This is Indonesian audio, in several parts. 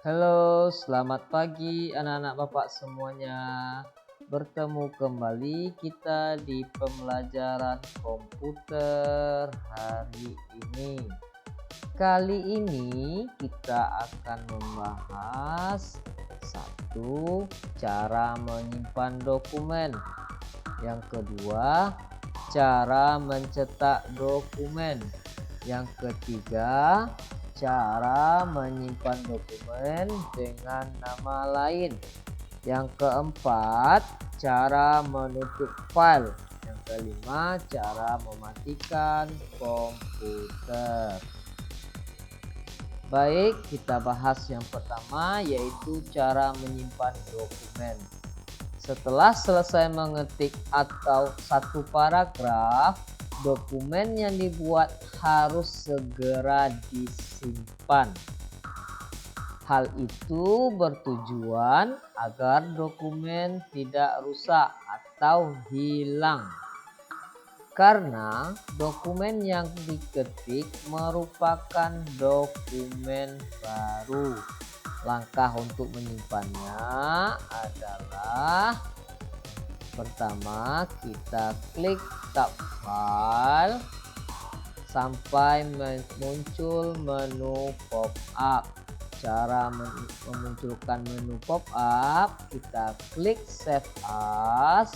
Halo, selamat pagi anak-anak Bapak semuanya. Bertemu kembali kita di pembelajaran komputer hari ini. Kali ini kita akan membahas satu, cara menyimpan dokumen. Yang kedua, cara mencetak dokumen. Yang ketiga, cara menyimpan dokumen dengan nama lain. Yang keempat, cara menutup file. Yang kelima, cara mematikan komputer. Baik, kita bahas yang pertama, yaitu cara menyimpan dokumen. Setelah selesai mengetik atau satu paragraf, dokumen yang dibuat harus segera disimpan. Hal itu bertujuan agar dokumen tidak rusak atau hilang. Karena dokumen yang diketik merupakan dokumen baru. Langkah untuk menyimpannya adalah pertama, kita klik tab file sampai muncul menu pop-up. Cara memunculkan menu pop-up, kita klik save as,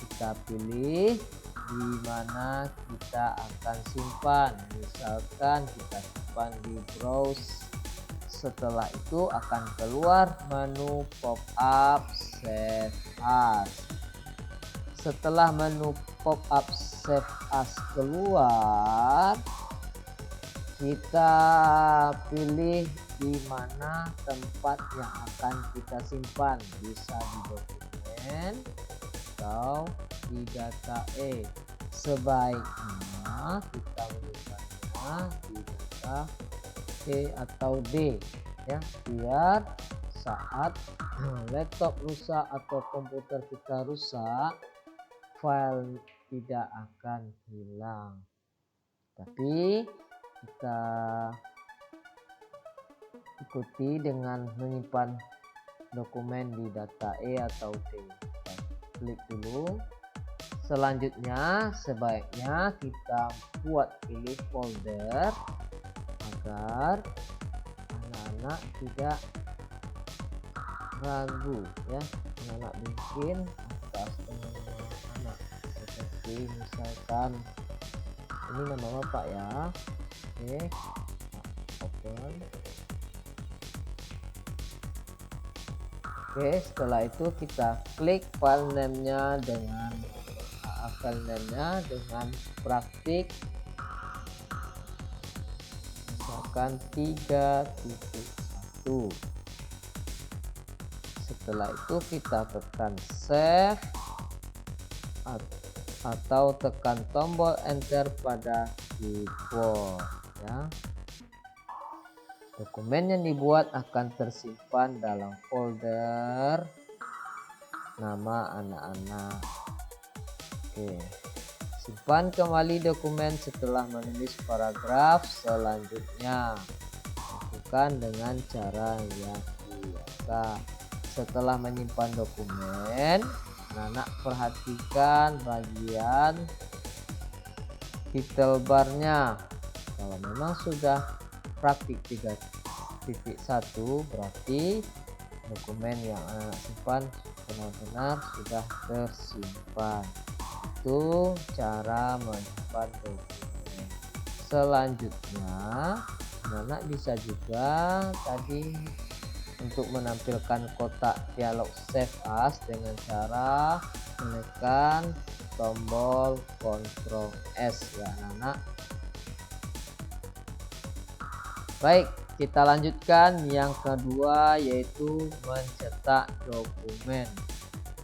kita pilih di mana kita akan simpan. Misalkan kita simpan di browse. Setelah itu akan keluar menu pop-up save as. Setelah menu pop-up save as keluar, kita pilih di mana tempat yang akan kita simpan, bisa di dokumen atau di data E. Sebaiknya kita menyimpannya di data E atau D, ya, biar saat laptop rusak atau komputer kita rusak, file tidak akan hilang. Tapi kita ikuti dengan menyimpan dokumen di data E atau D. Kita klik dulu. Selanjutnya sebaiknya kita pilih folder agar anak-anak tidak ragu, ya. Anak bikin atas anak, seperti misalkan ini nama bapak, ya. Oke, open. Oke, setelah itu kita klik file name-nya dengan praktik misalkan 3.1. Setelah itu kita tekan save atau tekan tombol enter pada keyboard, ya. Dokumen yang dibuat akan tersimpan dalam folder nama anak-anak. Oke, simpan kembali dokumen setelah menulis paragraf selanjutnya. Lakukan dengan cara yang biasa. Setelah menyimpan dokumen, anak perhatikan bagian title barnya. Kalau memang sudah praktik 3.1, berarti dokumen yang anak simpan benar-benar sudah tersimpan. Itu cara menyimpan dokumen. Selanjutnya anak bisa juga tadi untuk menampilkan kotak dialog save as dengan cara menekan tombol Ctrl S, ya anak-anak. Baik, kita lanjutkan yang kedua, yaitu mencetak dokumen.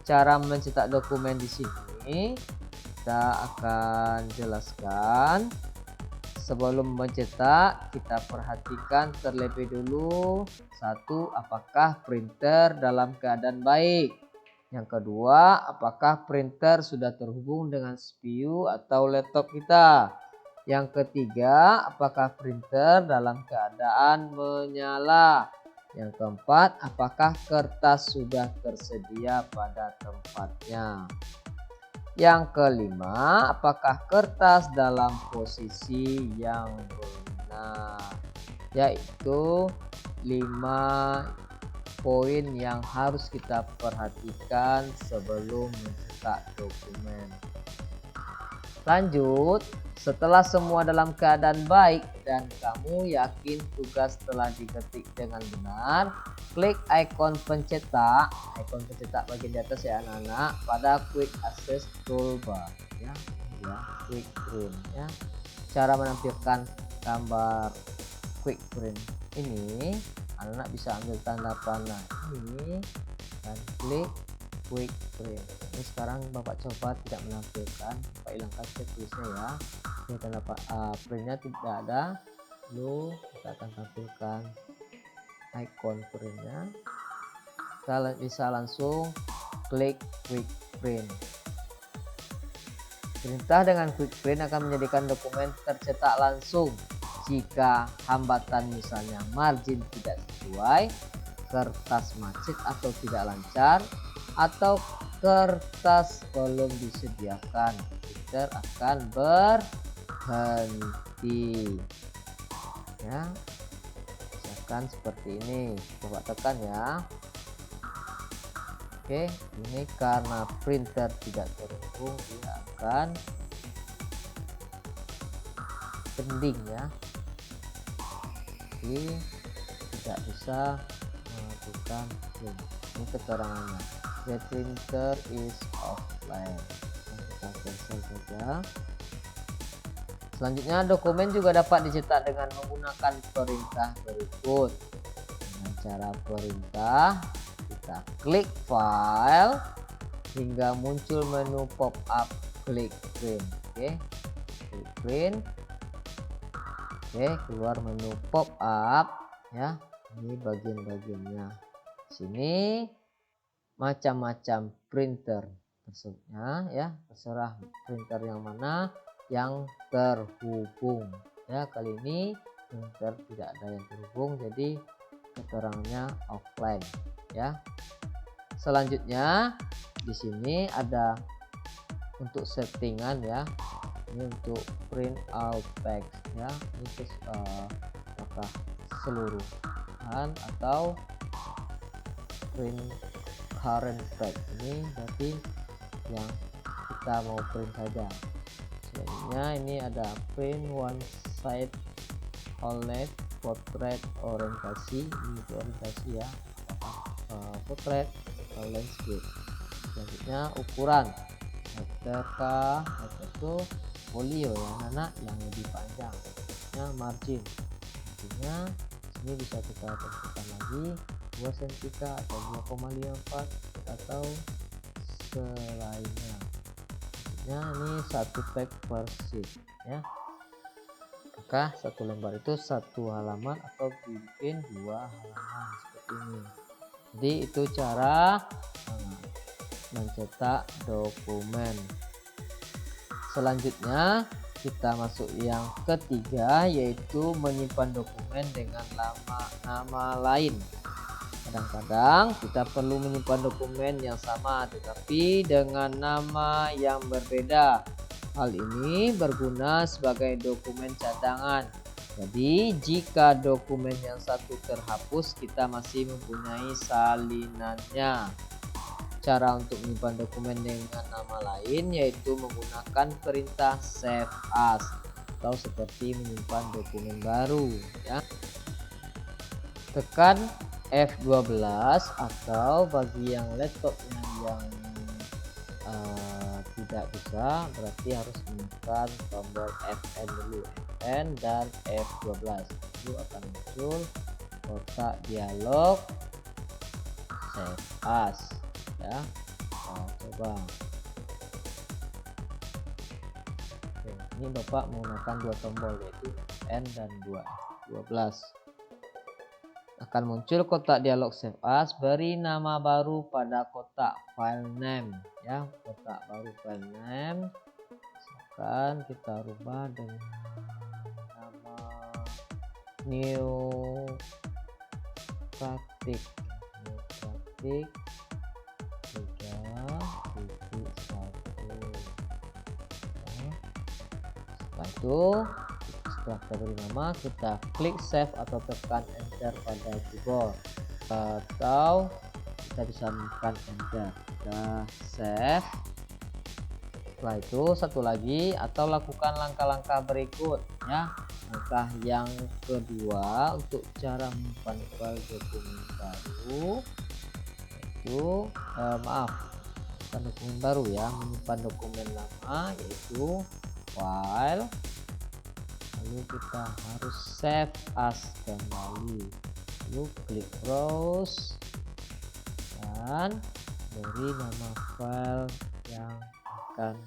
Cara mencetak dokumen di sini kita akan jelaskan. Sebelum mencetak, kita perhatikan terlebih dulu, satu, apakah printer dalam keadaan baik. Yang kedua, apakah printer sudah terhubung dengan CPU atau laptop kita. Yang ketiga, apakah printer dalam keadaan menyala. Yang keempat, apakah kertas sudah tersedia pada tempatnya? Yang kelima, apakah kertas dalam posisi yang benar? Yaitu 5 poin yang harus kita perhatikan sebelum mencetak dokumen. Lanjut, setelah semua dalam keadaan baik dan kamu yakin tugas telah diketik dengan benar, klik ikon pencetak bagian di atas ya anak-anak, pada Quick Access Toolbar ya, Quick Print ya. Cara menampilkan gambar Quick Print ini, anak-anak bisa ambil tanda panah ini dan klik Quick Print. Ini sekarang Bapak coba tidak menampilkan, Bapak hilangkan checklistnya ya. Ini tanda printnya tidak ada, lalu kita akan tampilkan icon printnya. Kita bisa langsung klik Quick Print. Perintah dengan Quick Print akan menjadikan dokumen tercetak langsung. Jika hambatan misalnya margin tidak sesuai, kertas macet atau tidak lancar, atau kertas belum disediakan, printer akan berhenti ya. Misalkan seperti ini, coba tekan ya. Oke, ini karena printer tidak terhubung, dia akan pending ya. Jadi tidak bisa melakukan print. Ini keterangannya, the printer is offline. Kita cancel saja. Selanjutnya, dokumen juga dapat dicetak dengan menggunakan perintah berikut. Dengan cara perintah, kita klik file hingga muncul menu pop up klik print. Oke, klik print. Oke, keluar menu pop up ya. Ini bagian-bagiannya. Sini macam-macam printer maksudnya ya, terserah printer yang mana yang terhubung ya. Kali ini printer tidak ada yang terhubung, jadi keterangannya offline ya. Selanjutnya di sini ada untuk settingan ya. Ini untuk print out text ya, ini apakah seluruhan atau print current text. Ini berarti yang kita mau print saja. Selanjutnya ini ada print one side OLED portrait orientasi, ini orientasi ya, portrait atau landscape. Selanjutnya ukuran meter itu folio ya anak, yang lebih panjang. Selanjutnya margin, artinya sini bisa kita tentukan lagi 2 cm atau 2,54 atau selainnya. Selanjutnya ini 1 page per sheet ya, maka satu lembar itu 1 halaman atau bikin 2 halaman seperti ini. Jadi itu cara mencetak dokumen. Selanjutnya kita masuk yang ketiga, yaitu menyimpan dokumen dengan nama lain. Kadang-kadang kita perlu menyimpan dokumen yang sama tetapi dengan nama yang berbeda. Hal ini berguna sebagai dokumen cadangan. Jadi jika dokumen yang satu terhapus, kita masih mempunyai salinannya. Cara untuk menyimpan dokumen dengan nama lain yaitu menggunakan perintah save as, atau seperti menyimpan dokumen baru ya. Tekan F12, atau bagi yang laptopnya yang tidak bisa, berarti harus menekan tombol Fn dulu, Fn dan F12. Itu akan muncul kotak dialog save as ya. Coba. Oke, ini Bapak menggunakan 2 tombol yaitu N dan 12. Akan muncul kotak dialog save as, beri nama baru pada kotak file name ya, kotak baru file name. Misalkan kita rubah dengan nama new praktik 3.1. Setelah itu, setelah kita beri nama, kita klik save atau tekan enter pada keyboard, atau kita bisa menekan enter. Kita save. Setelah itu satu lagi, atau lakukan langkah-langkah berikut ya. Langkah yang kedua untuk cara menyimpan file dokumen baru, yaitu bukan dokumen baru ya, menyimpan dokumen lama, yaitu file, lalu kita harus save as kembali, lalu klik browse dan beri nama file yang akan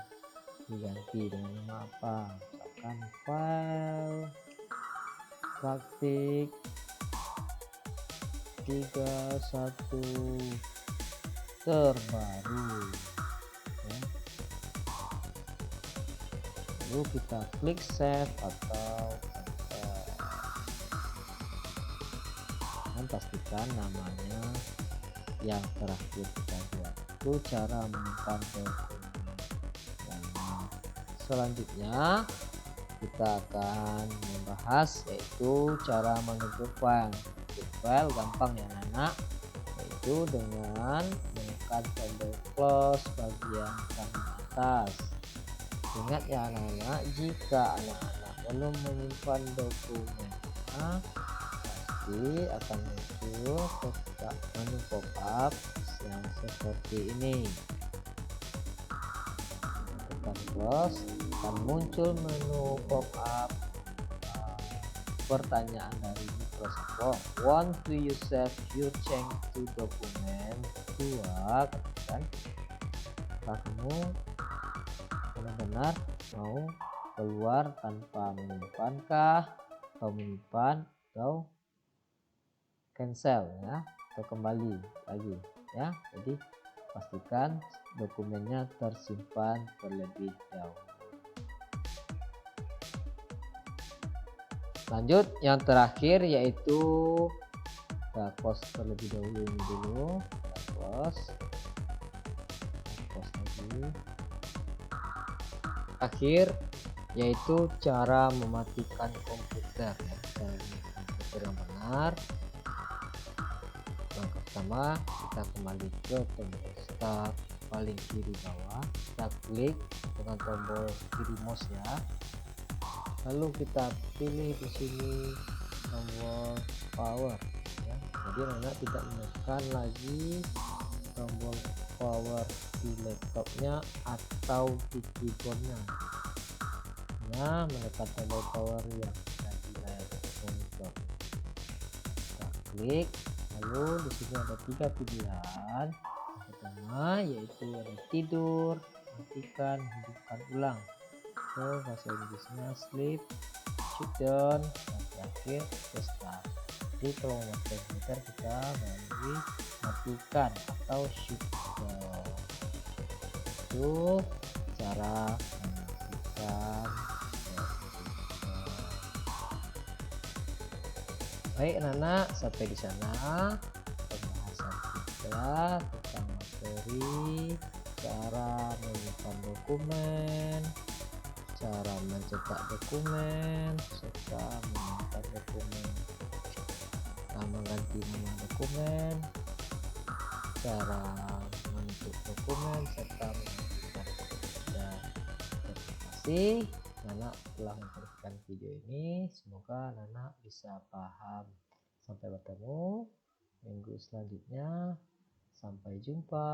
diganti dengan nama apa, misalkan file praktik 31 terbaru ya. Lalu kita klik save atau enter dan pastikan namanya yang terakhir kita buat. Itu cara menyimpan dokumen. Selanjutnya kita akan membahas yaitu cara mengetuk file. Mengetuk file gampang ya anak-anak, yaitu dengan menekan tombol close bagian kanan atas. Ingat ya anak-anak, jika anak-anak belum menyimpan dokumennya, pasti akan muncul menu pop-up yang seperti ini. Tekan close, akan muncul menu pop-up pertanyaan dari Microsoft Word. Want to you save your change to document? Kan? Apakah kamu benar-benar mau keluar tanpa menyimpankah, atau menyimpan, atau cancel ya, atau kembali lagi ya. Jadi pastikan dokumennya tersimpan terlebih dahulu. Lanjut yang terakhir yaitu kita close terlebih dahulu ini dulu, kita close lagi. Akhir yaitu cara mematikan komputer ya. Cara mematikan komputer yang benar. Langkah pertama, kita kembali ke tombol start paling kiri bawah, kita klik dengan tombol kiri mouse ya. Lalu kita pilih di sini tombol power ya. Jadi anak tidak menekan lagi tombol power di laptopnya atau di keyboardnya, nah menekan tombol power yang ada di layar monitor. Kita klik, lalu di sini ada 3 pilihan. Yang pertama yaitu ada tidur, matikan, hidupkan ulang. Bahasa Inggrisnya sleep, shut down, dan terakhir restart. Jadi kalau memakai komputer kita melalui matikan atau shut down. Itu cara mematikan komputer. Baik anak-anak, sampai di sana pembahasan kita tentang materi cara menyimpan dokumen, cara mencetak dokumen, serta menyimpan dokumen, mengganti nama dokumen, cara membentuk dokumen, serta menghapuskan dokumen. Terima kasih anak telah memperhatikan video ini. Semoga anak bisa paham. Sampai bertemu minggu selanjutnya. Sampai jumpa.